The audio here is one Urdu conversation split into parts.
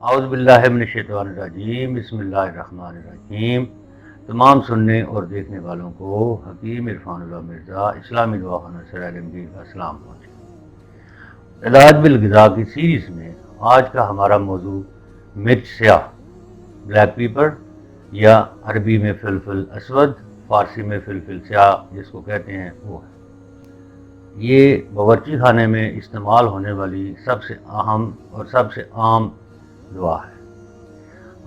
اعوذ باللہ من الشیطان الرجیم، بسم اللہ الرحمن الرحیم۔ تمام سننے اور دیکھنے والوں کو حکیم عرفان اللہ مرزا اسلامی دعا خانہ سر عالمگیر کا سلام پہنچے۔ علاج بالغذا کی سیریز میں آج کا ہمارا موضوع مرچ سیاہ، بلیک پیپر یا عربی میں فلفل اسود، فارسی میں فلفل سیاہ جس کو کہتے ہیں وہ ہے۔ یہ باورچی خانے میں استعمال ہونے والی سب سے اہم اور سب سے عام دوا ہے۔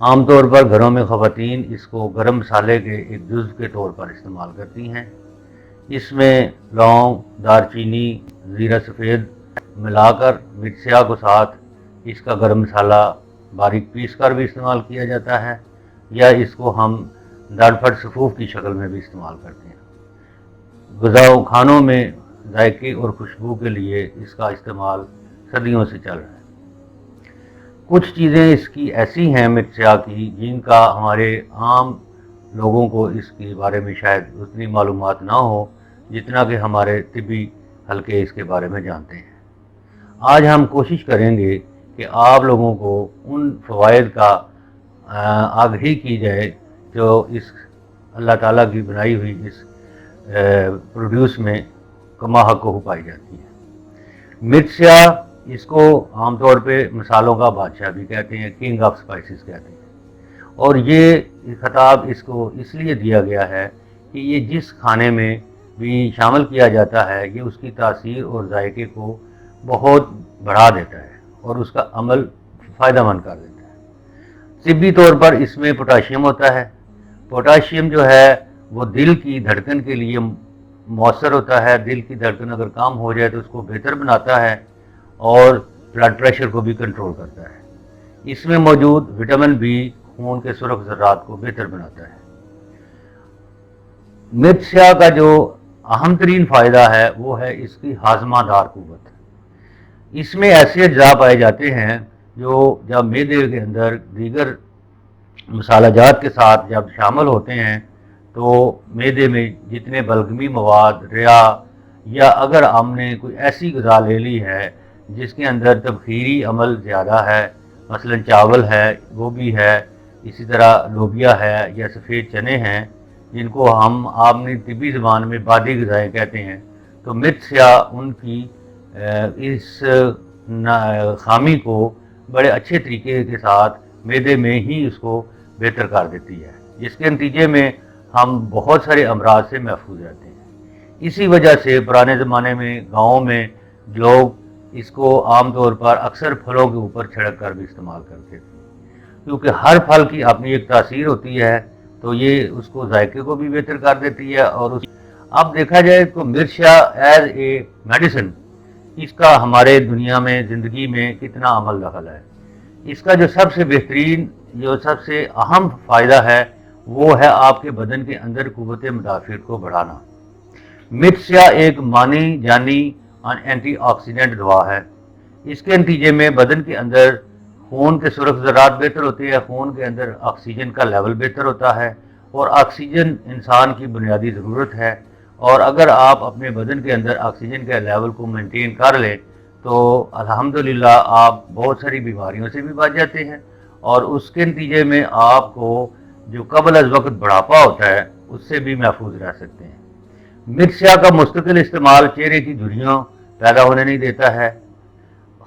عام طور پر گھروں میں خواتین اس کو گرم مسالے کے ایک جز کے طور پر استعمال کرتی ہیں۔ اس میں لونگ، دار چینی، زیرہ سفید ملا کر مرچ سیاہ کو ساتھ اس کا گرم مسالہ باریک پیس کر بھی استعمال کیا جاتا ہے، یا اس کو ہم دڑ پھٹ سفوف کی شکل میں بھی استعمال کرتے ہیں۔ غذا و کھانوں میں ذائقے اور خوشبو کے لیے اس کا استعمال صدیوں سے چل رہا ہے۔ کچھ چیزیں اس کی ایسی ہیں مرچ سیاہ کی جن کا ہمارے عام لوگوں کو اس کے بارے میں شاید اتنی معلومات نہ ہو جتنا کہ ہمارے طبی حلقے اس کے بارے میں جانتے ہیں۔ آج ہم کوشش کریں گے کہ آپ لوگوں کو ان فوائد کا آگہی کی جائے جو اس اللہ تعالیٰ کی بنائی ہوئی اس پروڈیوس میں کما حق ہو پائی جاتی ہے۔ مرچ سیاہ اس کو عام طور پہ مسالوں کا بادشاہ بھی کہتے ہیں، کنگ آف سپائسز کہتے ہیں، اور یہ خطاب اس کو اس لیے دیا گیا ہے کہ یہ جس کھانے میں بھی شامل کیا جاتا ہے یہ اس کی تاثیر اور ذائقے کو بہت بڑھا دیتا ہے اور اس کا عمل فائدہ مند کر دیتا ہے۔ طبی طور پر اس میں پوٹاشیم ہوتا ہے۔ پوٹاشیم جو ہے وہ دل کی دھڑکن کے لیے مؤثر ہوتا ہے۔ دل کی دھڑکن اگر کم ہو جائے تو اس کو بہتر بناتا ہے اور بلڈ پریشر کو بھی کنٹرول کرتا ہے۔ اس میں موجود وٹامن بی خون کے سرخ ذرات کو بہتر بناتا ہے۔ مرچ سیاہ کا جو اہم ترین فائدہ ہے وہ ہے اس کی ہاضمہ دار قوت۔ اس میں ایسے اجزاء پائے جاتے ہیں جو جب معدے کے اندر دیگر مسالہ جات کے ساتھ جب شامل ہوتے ہیں تو معدے میں جتنے بلغمی مواد، ریا، یا اگر ہم نے کوئی ایسی غذا لے لی ہے جس کے اندر تبخیری عمل زیادہ ہے، مثلا چاول ہے، گوبھی ہے، اسی طرح لوبیا ہے یا سفید چنے ہیں جن کو ہم عامی طبی زبان میں بادی غذائیں کہتے ہیں، تو مرچ سیاہ ان کی اس خامی کو بڑے اچھے طریقے کے ساتھ معدے میں ہی اس کو بہتر کر دیتی ہے، جس کے نتیجے میں ہم بہت سارے امراض سے محفوظ رہتے ہیں۔ اسی وجہ سے پرانے زمانے میں گاؤں میں لوگ اس کو عام طور پر اکثر پھلوں کے اوپر چھڑک کر بھی استعمال کرتے تھے، کیونکہ ہر پھل کی اپنی ایک تاثیر ہوتی ہے تو یہ اس کو ذائقے کو بھی بہتر کر دیتی ہے۔ اور اب دیکھا جائے تو مرچ سیاہ ایز اے میڈیسن اس کا ہمارے دنیا میں زندگی میں کتنا عمل دخل ہے۔ اس کا جو سب سے بہترین جو سب سے اہم فائدہ ہے وہ ہے آپ کے بدن کے اندر قوت مدافعت کو بڑھانا۔ مرچ سیاہ ایک مانی جانی اینٹی آکسیڈنٹ دوا ہے۔ اس کے نتیجے میں بدن کے اندر خون کے سرخ ذرات بہتر ہوتے ہیں، خون کے اندر آکسیجن کا لیول بہتر ہوتا ہے، اور آکسیجن انسان کی بنیادی ضرورت ہے، اور اگر آپ اپنے بدن کے اندر آکسیجن کے لیول کو مینٹین کر لیں تو الحمدللہ آپ بہت ساری بیماریوں سے بھی بچ جاتے ہیں، اور اس کے نتیجے میں آپ کو جو قبل از وقت بڑھاپا ہوتا ہے اس سے بھی محفوظ رہ سکتے ہیں۔ مرچ سیاہ کا مستقل استعمال چہرے کی جھریاں پیدا ہونے نہیں دیتا ہے۔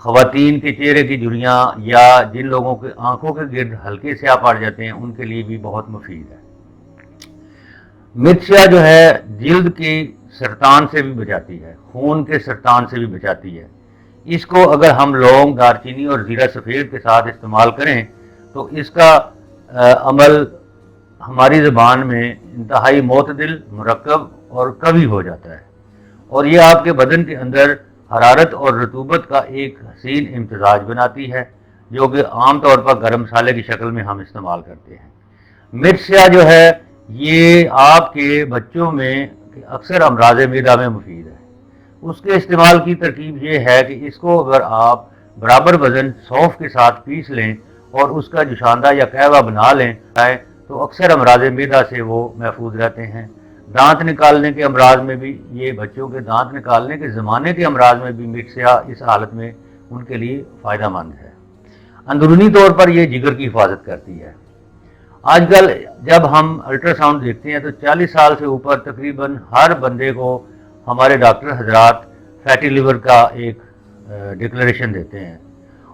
خواتین کے چہرے کی جھریاں یا جن لوگوں کے آنکھوں کے گرد ہلکے سیاہ پڑ جاتے ہیں ان کے لیے بھی بہت مفید ہے۔ مرچ سیاہ جو ہے جلد کی سرطان سے بھی بچاتی ہے، خون کے سرطان سے بھی بچاتی ہے۔ اس کو اگر ہم لونگ، دار چینی اور زیرہ سفید کے ساتھ استعمال کریں تو اس کا عمل ہماری زبان میں انتہائی معتدل، مرکب اور قوی ہو جاتا ہے، اور یہ آپ کے بدن کے اندر حرارت اور رطوبت کا ایک حسین امتزاج بناتی ہے جو کہ عام طور پر گرم مسالے کی شکل میں ہم استعمال کرتے ہیں۔ مرچ سیاہ جو ہے یہ آپ کے بچوں میں اکثر امراض معدہ میں مفید ہے۔ اس کے استعمال کی ترکیب یہ ہے کہ اس کو اگر آپ برابر وزن سونف کے ساتھ پیس لیں اور اس کا جوشاندہ یا قہوہ بنا لیں تو اکثر امراض معدہ سے وہ محفوظ رہتے ہیں۔ دانت نکالنے کے امراض میں بھی، یہ بچوں کے دانت نکالنے کے زمانے کے امراض میں بھی مرچ سیاہ اس حالت میں ان کے لیے فائدہ مند ہے۔ اندرونی طور پر یہ جگر کی حفاظت کرتی ہے۔ آج کل جب ہم الٹرا ساؤنڈ دیکھتے ہیں تو 40 سال سے اوپر تقریباً ہر بندے کو ہمارے ڈاکٹر حضرات فیٹی لیور کا ایک ڈکلیریشن دیتے ہیں،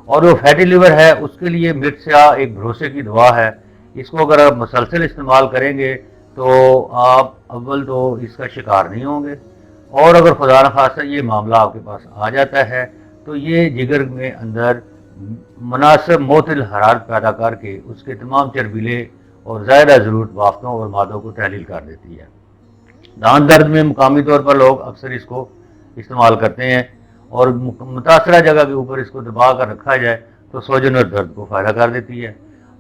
اور وہ فیٹی لیور ہے اس کے لیے مرچ سیاہ ایک بھروسے کی دوا ہے۔ اس کو اگر آپ مسلسل استعمال کریں گے تو آپ اول تو اس کا شکار نہیں ہوں گے، اور اگر خدا نخواستہ یہ معاملہ آپ کے پاس آ جاتا ہے تو یہ جگر میں اندر مناسب معتدل حرارت پیدا کر کے اس کے تمام چربیلے اور زائدہ ضرورت بافتوں اور مادوں کو تحلیل کر دیتی ہے۔ دانت درد میں مقامی طور پر لوگ اکثر اس کو استعمال کرتے ہیں، اور متاثرہ جگہ کے اوپر اس کو دبا کر رکھا جائے تو سوجن اور درد کو فائدہ کر دیتی ہے۔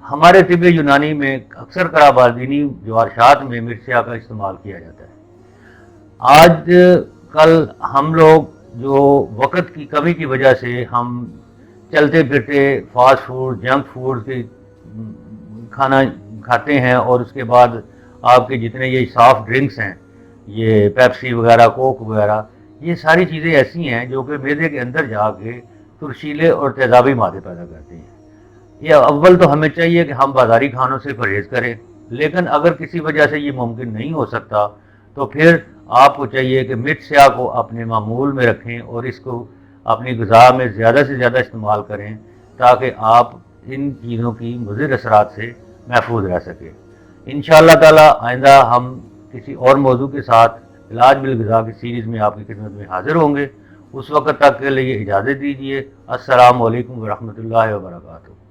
ہمارے طب یونانی میں اکثر کرابالدینی جوارشات میں مرچ سیاہ کا استعمال کیا جاتا ہے۔ آج کل ہم لوگ جو وقت کی کمی کی وجہ سے ہم چلتے پھرتے فاسٹ فوڈ جنک فوڈ کی کھانا کھاتے ہیں، اور اس کے بعد آپ کے جتنے یہ سافٹ ڈرنکس ہیں، یہ پیپسی وغیرہ کوک وغیرہ، یہ ساری چیزیں ایسی ہیں جو کہ معدے کے اندر جا کے ترشیلے اور تیزابی مادے پیدا کرتی ہیں۔ یہ اول تو ہمیں چاہیے کہ ہم بازاری کھانوں سے پرہیز کریں، لیکن اگر کسی وجہ سے یہ ممکن نہیں ہو سکتا تو پھر آپ کو چاہیے کہ مرچ سیاہ کو اپنے معمول میں رکھیں اور اس کو اپنی غذا میں زیادہ سے زیادہ استعمال کریں تاکہ آپ ان چیزوں کی مضر اثرات سے محفوظ رہ سکیں۔ انشاءاللہ تعالی آئندہ ہم کسی اور موضوع کے ساتھ علاج بالغذا کی سیریز میں آپ کی خدمت میں حاضر ہوں گے۔ اس وقت تک کے لیے اجازت دیجیے۔ السلام علیکم ورحمۃ اللہ وبرکاتہ۔